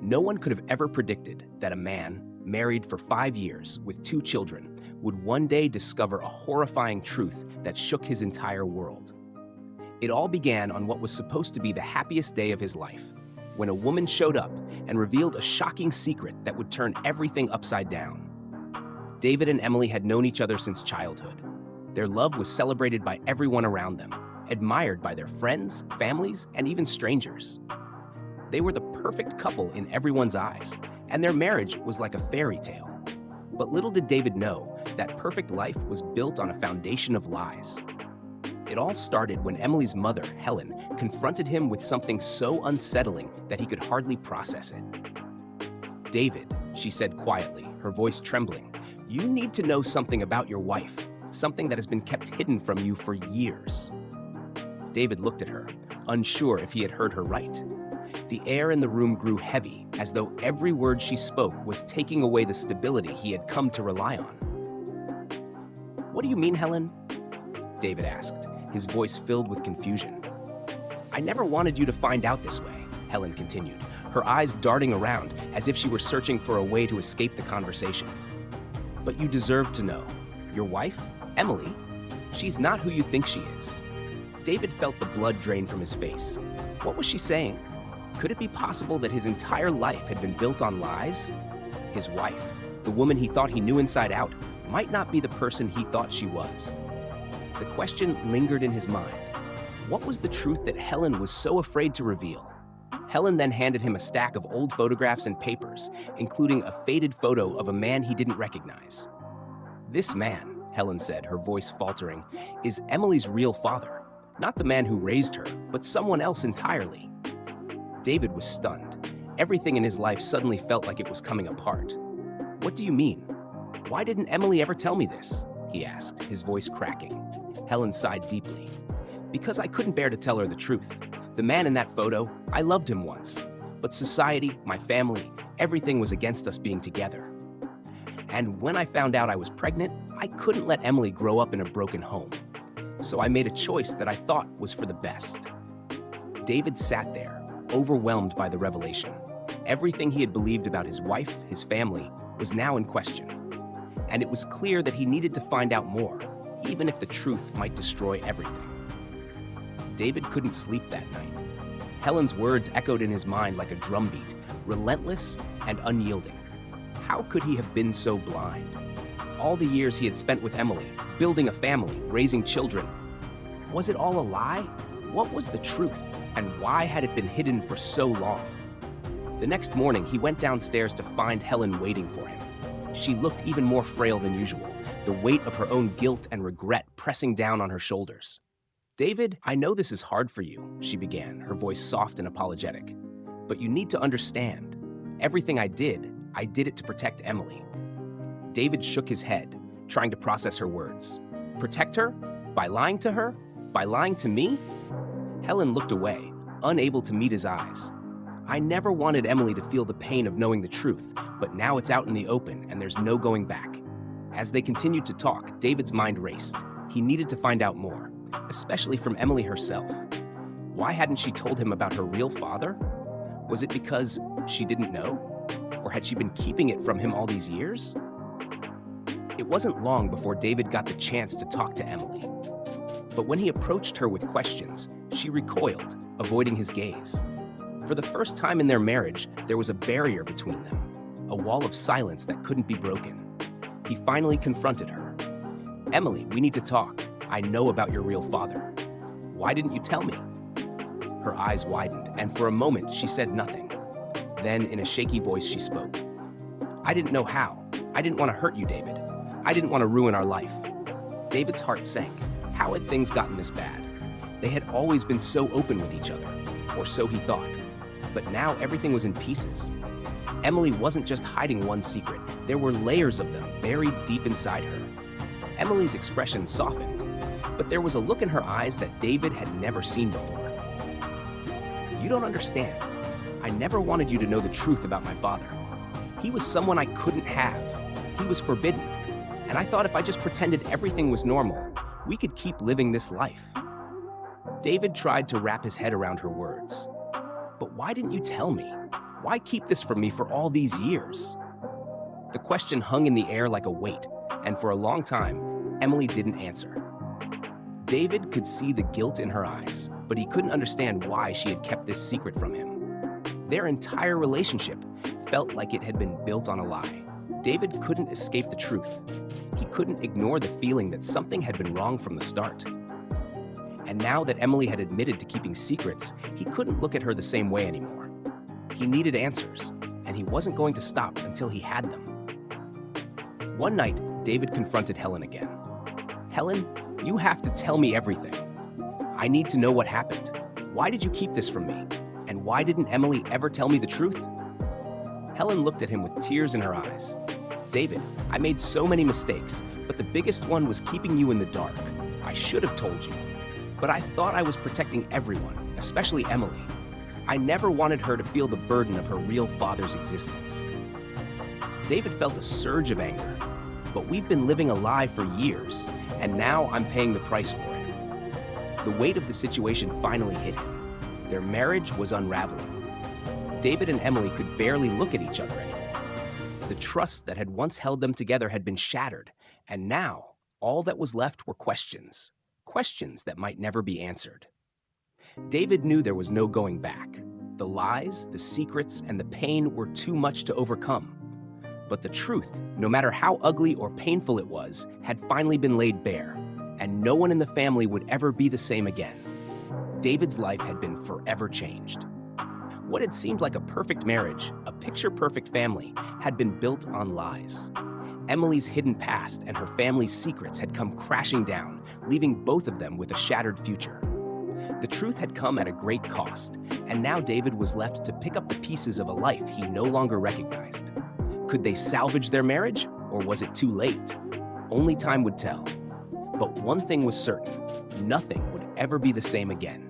No one could have ever predicted that a man, married for 5 years with 2 children, would one day discover a horrifying truth that shook his entire world. It all began on what was supposed to be the happiest day of his life, when a woman showed up and revealed a shocking secret that would turn everything upside down. David and Emily had known each other since childhood. Their love was celebrated by everyone around them, admired by their friends, families, and even strangers. They were the perfect couple in everyone's eyes, and their marriage was like a fairy tale. But little did David know that perfect life was built on a foundation of lies. It all started when Emily's mother, Helen, confronted him with something so unsettling that he could hardly process it. "David," she said quietly, her voice trembling, "you need to know something about your wife, something that has been kept hidden from you for years." David looked at her, unsure if he had heard her right. The air in the room grew heavy, as though every word she spoke was taking away the stability he had come to rely on. "What do you mean, Helen?" David asked, his voice filled with confusion. "I never wanted you to find out this way," Helen continued, her eyes darting around as if she were searching for a way to escape the conversation. "But you deserve to know. Your wife, Emily, she's not who you think she is." David felt the blood drain from his face. What was she saying? Could it be possible that his entire life had been built on lies? His wife, the woman he thought he knew inside out, might not be the person he thought she was. The question lingered in his mind. What was the truth that Helen was so afraid to reveal? Helen then handed him a stack of old photographs and papers, including a faded photo of a man he didn't recognize. "This man," Helen said, her voice faltering, "is Emily's real father. Not the man who raised her, but someone else entirely." David was stunned. Everything in his life suddenly felt like it was coming apart. "What do you mean? Why didn't Emily ever tell me this?" he asked, his voice cracking. Helen sighed deeply. "Because I couldn't bear to tell her the truth. The man in that photo, I loved him once. But society, my family, everything was against us being together. And when I found out I was pregnant, I couldn't let Emily grow up in a broken home. So I made a choice that I thought was for the best." David sat there, overwhelmed by the revelation. Everything he had believed about his wife, his family, was now in question. And it was clear that he needed to find out more, even if the truth might destroy everything. David couldn't sleep that night. Helen's words echoed in his mind like a drumbeat, relentless and unyielding. How could he have been so blind? All the years he had spent with Emily, building a family, raising children. Was it all a lie? What was the truth, and why had it been hidden for so long? The next morning, he went downstairs to find Helen waiting for him. She looked even more frail than usual, the weight of her own guilt and regret pressing down on her shoulders. "David, I know this is hard for you," she began, her voice soft and apologetic. "But you need to understand. Everything I did it to protect Emily." David shook his head, trying to process her words. "Protect her? By lying to her? By lying to me?" Helen looked away, unable to meet his eyes. "I never wanted Emily to feel the pain of knowing the truth, but now it's out in the open and there's no going back." As they continued to talk, David's mind raced. He needed to find out more, especially from Emily herself. Why hadn't she told him about her real father? Was it because she didn't know? Or had she been keeping it from him all these years? It wasn't long before David got the chance to talk to Emily. But when he approached her with questions, she recoiled, avoiding his gaze. For the first time in their marriage, there was a barrier between them, a wall of silence that couldn't be broken. He finally confronted her. "Emily, we need to talk. I know about your real father. Why didn't you tell me?" Her eyes widened, and for a moment she said nothing. Then, in a shaky voice, she spoke. "I didn't know how. I didn't want to hurt you, David. I didn't want to ruin our life." David's heart sank. How had things gotten this bad? They had always been so open with each other, or so he thought. But now everything was in pieces. Emily wasn't just hiding one secret. There were layers of them buried deep inside her. Emily's expression softened, but there was a look in her eyes that David had never seen before. "You don't understand. I never wanted you to know the truth about my father. He was someone I couldn't have. He was forbidden. And I thought if I just pretended everything was normal, we could keep living this life." David tried to wrap his head around her words. "But why didn't you tell me? Why keep this from me for all these years? The question hung in the air like a weight, and for a long time, Emily didn't answer. David could see the guilt in her eyes, but he couldn't understand why she had kept this secret from him. Their entire relationship felt like it had been built on a lie. David couldn't escape the truth. He couldn't ignore the feeling that something had been wrong from the start. And now that Emily had admitted to keeping secrets, he couldn't look at her the same way anymore. He needed answers, and he wasn't going to stop until he had them. One night, David confronted Helen again. "Helen, you have to tell me everything. I need to know what happened. Why did you keep this from me? And why didn't Emily ever tell me the truth?" Helen looked at him with tears in her eyes. "David, I made so many mistakes, but the biggest one was keeping you in the dark. I should have told you. But I thought I was protecting everyone, especially Emily. I never wanted her to feel the burden of her real father's existence." David felt a surge of anger. "But we've been living a lie for years, and now I'm paying the price for it." The weight of the situation finally hit him. Their marriage was unraveling. David and Emily could barely look at each other anymore. The trust that had once held them together had been shattered, and now all that was left were questions. Questions that might never be answered. David knew there was no going back. The lies, the secrets, and the pain were too much to overcome. But the truth, no matter how ugly or painful it was, had finally been laid bare, and no one in the family would ever be the same again. David's life had been forever changed. What had seemed like a perfect marriage, a picture-perfect family, had been built on lies. Emily's hidden past and her family's secrets had come crashing down, leaving both of them with a shattered future. The truth had come at a great cost, and now David was left to pick up the pieces of a life he no longer recognized. Could they salvage their marriage, or was it too late? Only time would tell. But one thing was certain: nothing would ever be the same again.